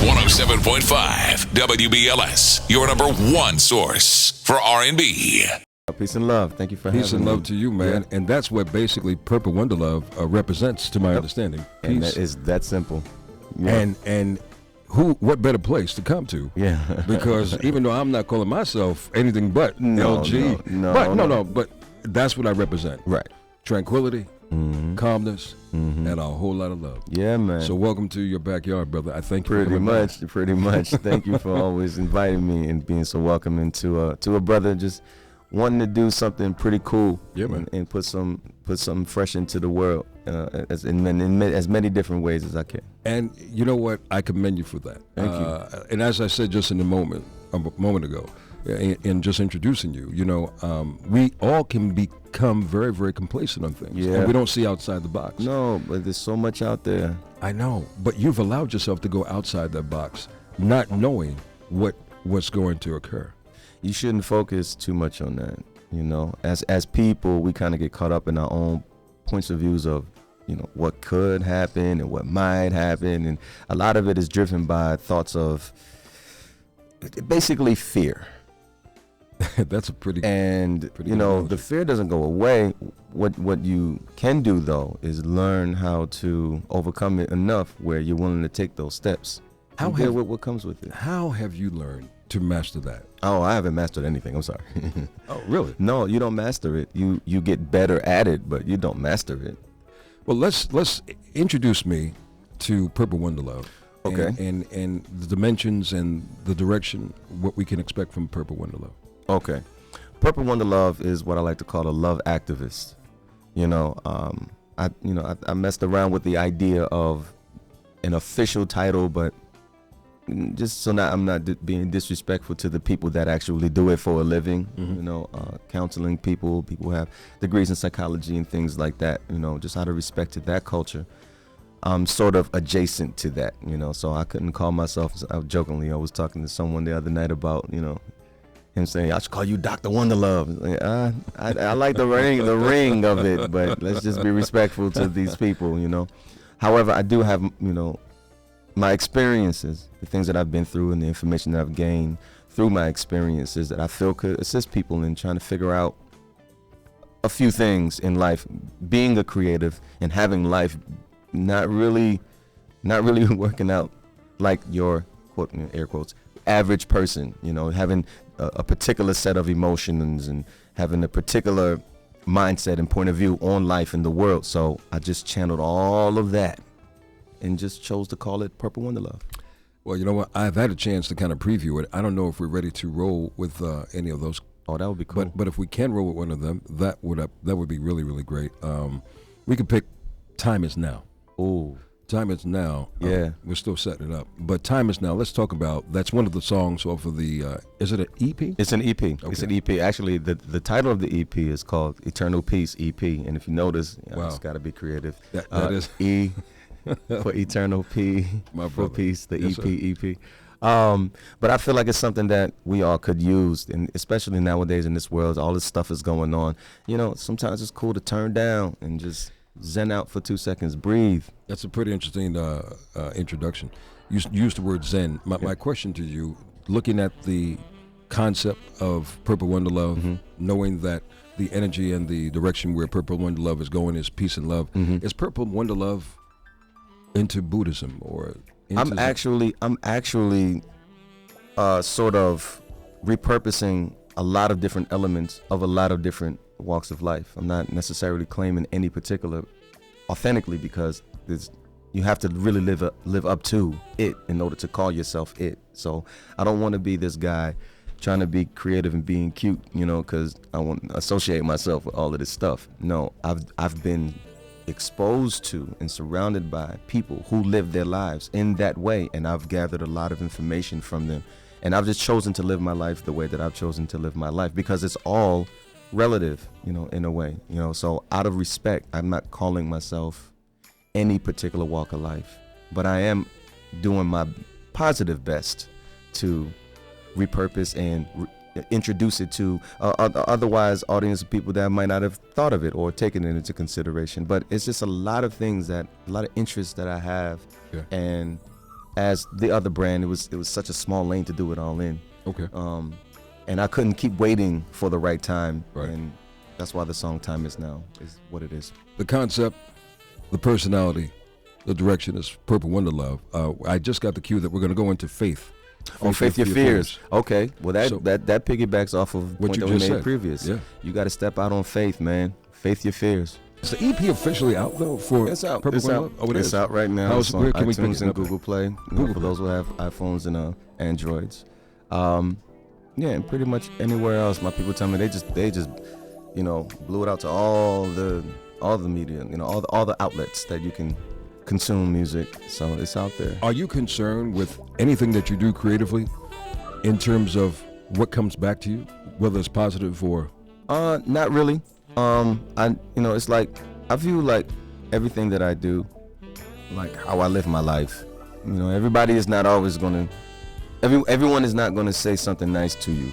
107.5 WBLS, your number one source for R&B. Peace and love. Thank you for having me. Peace and love to you, man. Yeah. And that's what basically Purple Wonderlove represents, to my understanding. Peace. And that is that simple. Yeah. And what better place to come to? Yeah. Because even though I'm not calling myself anything but LG, but that's what I represent. Right. Tranquility, calmness, and a whole lot of love. Yeah, man. So welcome to your backyard, brother. I thank you pretty much. Thank you for always inviting me and being so welcoming to a brother just wanting to do something pretty cool. Yeah, man. And put something fresh into the world in as many different ways as I can. And you know what? I commend you for that. Thank you. And as I said just a moment ago, in just introducing you, we all can become very, very complacent on things. Yeah. And we don't see outside the box. No, but there's so much out there. I know, but you've allowed yourself to go outside that box, not knowing what's going to occur. You shouldn't focus too much on that. As people, we kind of get caught up in our own points of views of, what could happen and what might happen. And a lot of it is driven by thoughts of basically fear. That's a pretty the fear doesn't go away. What you can do though is learn how to overcome it enough where you're willing to take those steps. Deal with what comes with it. How have you learned to master that? Oh, I haven't mastered anything. I'm sorry. Oh, really? No, you don't master it. You get better at it, but you don't master it. Well, let's introduce me to Purple Wonderlove. Okay. And the dimensions and the direction, what we can expect from Purple Wonderlove. Okay. Purple Wonderlove is what I like to call a love activist. I messed around with the idea of an official title, but just so that I'm not being disrespectful to the people that actually do it for a living, counseling people who have degrees in psychology and things like that, just out of respect to that culture. I'm sort of adjacent to that, so I couldn't call myself, jokingly, I was talking to someone the other night about, him saying, I should call you Dr. Wonderlove. I like the ring of it, but let's just be respectful to these people, However, I do have, my experiences, the things that I've been through and the information that I've gained through my experiences that I feel could assist people in trying to figure out a few things in life, being a creative and having life not really working out like your, quote, air quotes, average person, having a particular set of emotions and having a particular mindset and point of view on life in the world. So I just channeled all of that and just chose to call it Purple Wonderlove. Well, you know what? I've had a chance to kind of preview it. I don't know if we're ready to roll with any of those. Oh, that would be cool. But if we can roll with one of them, that would be really, really great. We could pick Time Is Now. Oh, Time Is Now. Yeah. We're still setting it up. But Time Is Now, let's talk about, that's one of the songs off of the, is it an EP? It's an EP. Okay. It's an EP. Actually, the title of the EP is called Eternal Peace EP. And if you notice, it's got to be creative. That is. E for Eternal, P for Peace, the yes, EP. But I feel like it's something that we all could use, and especially nowadays in this world, all this stuff is going on. Sometimes it's cool to turn down and just zen out for 2 seconds, breathe. That's a pretty interesting introduction. You used the word zen. My question to you, looking at the concept of Purple Wonderlove, knowing that the energy and the direction where Purple Wonderlove is going is peace and love, is Purple Wonderlove into Buddhism or into I'm actually sort of repurposing a lot of different elements of a lot of different walks of life. I'm not necessarily claiming any particular authentically, because you have to really live up to it in order to call yourself it. So I don't want to be this guy trying to be creative and being cute, because I want to associate myself with all of this stuff. No, I've been exposed to and surrounded by people who live their lives in that way, and I've gathered a lot of information from them, and I've just chosen to live my life the way that I've chosen to live my life, because it's all relative, in a way, so out of respect, I'm not calling myself any particular walk of life, but I am doing my positive best to repurpose and introduce it to otherwise audience of people that might not have thought of it or taken it into consideration. But it's just a lot of things, a lot of interests that I have, and as the other brand, it was such a small lane to do it all in. Okay. And I couldn't keep waiting for the right time. Right. And that's why the song "Time Is Now" is what it is. The concept, the personality, the direction is Purple Wonder Love. I just got the cue that we're going to go into faith. Faith Your Fears. Okay. Well, that So- that piggybacks off of What point you that we just made said. previous. Yeah. You got to step out on faith, man. Faith Your Fears. Is the EP officially out though for It's out. Purple It's Wonder out. Love? Oh, it it's is. out right now. How's- It's on where can we pick iTunes it and up? Google Play. Google For those who have iPhones and Androids. Yeah, and pretty much anywhere else. My people tell me they just blew it out to all the media, all the outlets that you can consume music. So it's out there. Are you concerned with anything that you do creatively in terms of what comes back to you, whether it's positive or? Not really. It's like I view like everything that I do, like how I live my life. Everybody is not always gonna. Everyone is not gonna say something nice to you.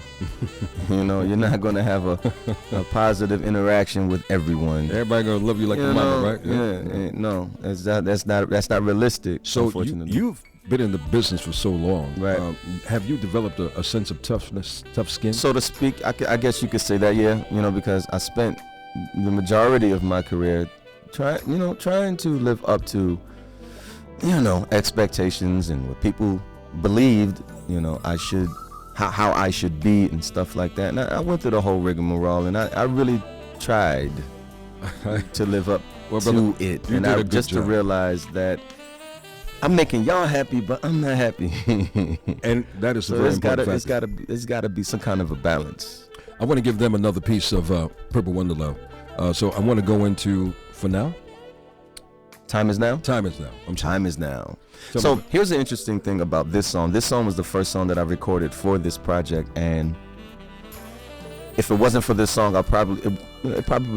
You're not gonna have a positive interaction with everyone. Everybody gonna love you like your mama, right? Yeah. No, that's not realistic. So unfortunately. you've been in the business for so long. Right. Have you developed a sense of toughness, tough skin? So to speak, I guess you could say that, yeah. Because I spent the majority of my career trying to live up to, expectations and what people believed, I should, how I should be and stuff like that. And I went through the whole rigmarole, and I really tried to live up Well, to brother, it, you and did a I good just to job. realize that I'm making y'all happy, but I'm not happy. And that is a So very it's important factor. gotta be some kind of a balance. I want to give them another piece of Purple Wonder Love. So I want to go into, for now, Time Is Now. Time Is Now. Time Is Now. Tell So me- here's the interesting thing about this song. This song was the first song that I recorded for this project, and if it wasn't for this song, it probably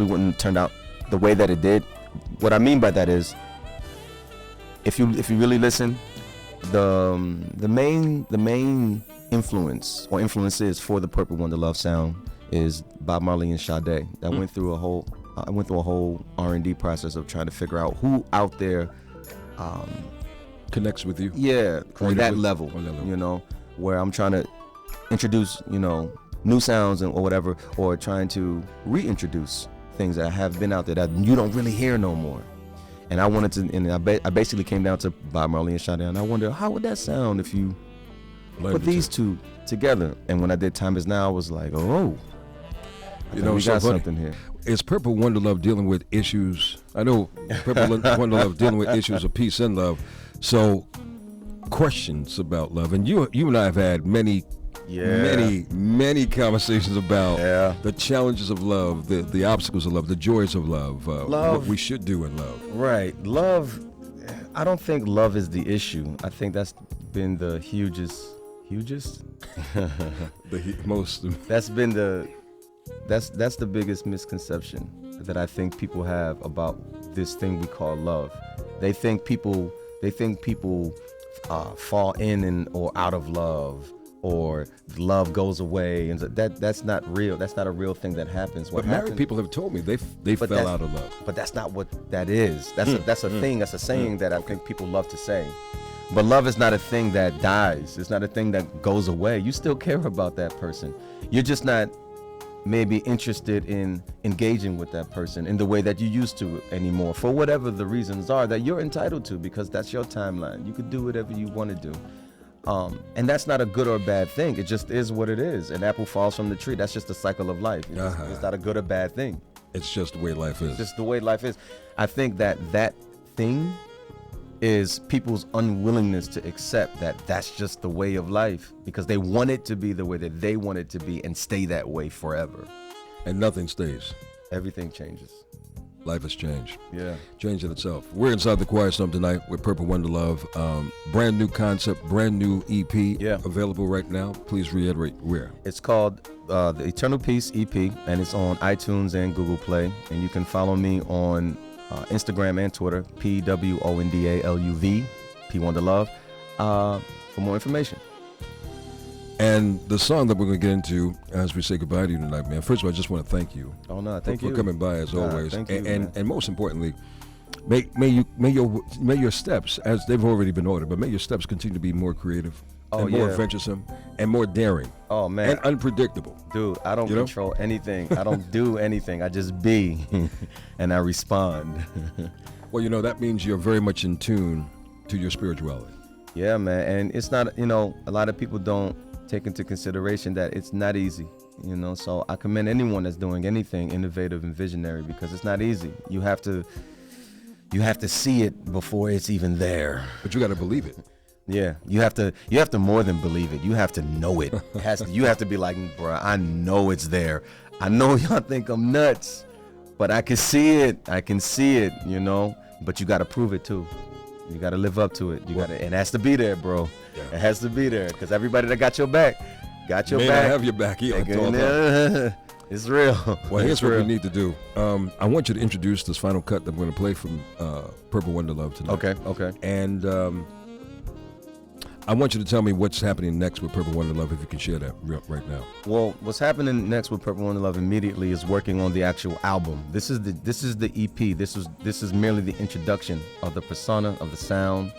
wouldn't have turned out the way that it did. What I mean by that is, if you really listen, the main influence or influences for the Purple Wonder Love sound is Bob Marley and Sade. I went through a whole R&D process of trying to figure out who out there connects with you. on that Creatively, level, on that level. where I'm trying to introduce, new sounds or whatever, or trying to reintroduce things that have been out there that you don't really hear no more. And I wanted to, and I basically came down to Bob Marley and Sade, and I wonder how would that sound if you Blend put the these two together. And when I did Time Is Now, I was like, oh, I think we so got funny. something here. Is Purple Wonder Love dealing with issues? I know Purple Wonder Love dealing with issues of peace and love. So questions about love, and you and I have had many conversations about the challenges of love, the obstacles of love, the joys of love, what we should do in love. Right. Love, I don't think love is the issue. I think that's been the hugest? Most. That's been that's the biggest misconception that I think people have about this thing we call love. They think people fall in and or out of love, or love goes away, and that's not real. That's not a real thing that happens. But married people have told me they fell out of love. But that's not what that is. That's a thing. That's a saying that I think people love to say. But love is not a thing that dies. It's not a thing that goes away. You still care about that person. You're just not maybe interested in engaging with that person in the way that you used to anymore, for whatever the reasons are that you're entitled to, because that's your timeline. You could do whatever you want to do. And that's not a good or bad thing. It just is what it is. An apple falls from the tree. That's just the cycle of life. It's not a good or bad thing. It's just the way life is. Just the way life is. I think that thing is people's unwillingness to accept that that's just the way of life, because they want it to be the way that they want it to be and stay that way forever. And nothing stays. Everything changes. Life has changed. Yeah. Changing itself. We're inside the Quiet Storm tonight with Purple Wonder Love. Brand new concept, brand new EP. Yeah. Available right now. Please reiterate where. It's called the Eternal Peace EP, and it's on iTunes and Google Play. And you can follow me on Instagram and Twitter, PWONDALUV, P Wonder Love, for more information. And the song that we're going to get into as we say goodbye to you tonight, man. First of all, I just want to thank you. Oh no, thank you for coming by as always. Thank you, and most importantly, May your steps, as they've already been ordered, but may your steps continue to be more creative and more venturesome and more daring. Oh man, and unpredictable. Dude, I don't control anything. I don't do anything. I just be, and I respond. Well, that means you're very much in tune to your spirituality. Yeah, man, and it's not. A lot of people don't take into consideration that it's not easy. So I commend anyone that's doing anything innovative and visionary, because it's not easy. You have to see it before it's even there. But you got to believe it. Yeah, you have to more than believe it. You have to know it. You have to be like, bro, I know it's there. I know y'all think I'm nuts, but I can see it. But you got to prove it too. You got to live up to it. It has to be there, bro. Yeah. It has to be there, because everybody that got your back. Got your back. I have your back. It's real. Well, here's what we need to do. I want you to introduce this final cut that I'm going to play from Purple Wonder Love tonight. Okay. And I want you to tell me what's happening next with Purple Wonder Love, if you can share that right now. Well, what's happening next with Purple Wonder Love immediately is working on the actual album. This is the EP. This is merely the introduction of the persona, of the sound.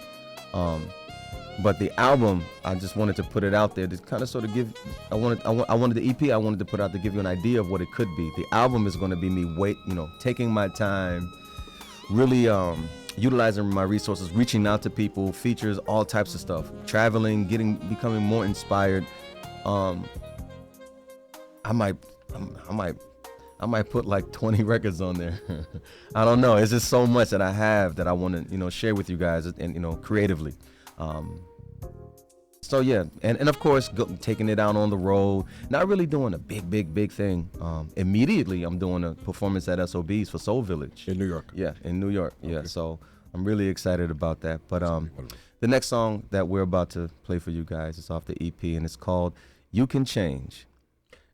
But the album, I just wanted to put it out there to kind of sort of give. I wanted the EP. I wanted to put out to give you an idea of what it could be. The album is going to be me taking my time, really utilizing my resources, reaching out to people, features, all types of stuff, traveling, becoming more inspired. I might put like 20 records on there. I don't know. It's just so much that I have that I want to share with you guys, and creatively. So yeah, and of course taking it out on the road, not really doing a big thing. Immediately I'm doing a performance at SOBs for Soul Village in New York. Yeah, in New York. Okay. Yeah, so I'm really excited about that. But the next song that we're about to play for you guys is off the EP, and it's called "You Can Change."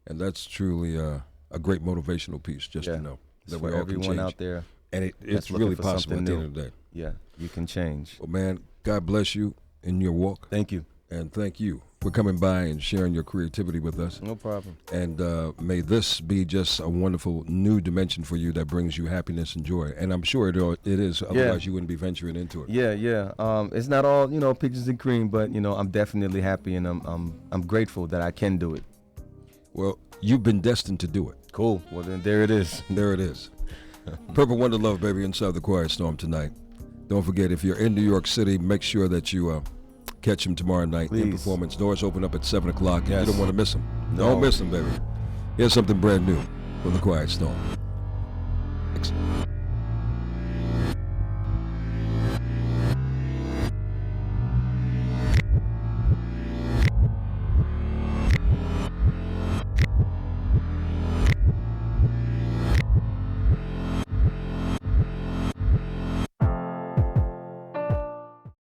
And that's truly a great motivational piece, just to know that for everyone out there, and it's really possible at the end of the day. Yeah, you can change. Well, man, God bless you in your walk. Thank you. And thank you for coming by and sharing your creativity with us. No problem. And may this be just a wonderful new dimension for you that brings you happiness and joy. And I'm sure it is. Otherwise, you wouldn't be venturing into it. Yeah. It's not all peaches and cream, but I'm definitely happy, and I'm grateful that I can do it. Well, you've been destined to do it. Cool. Well, then there it is. There it is. Purple Wonder Love, baby, inside the Quiet Storm tonight. Don't forget, if you're in New York City, make sure that you catch him tomorrow night in performance. Doors open up at 7 o'clock. Yes. You don't want to miss him. No. Don't miss him, baby. Here's something brand new from the Quiet Storm.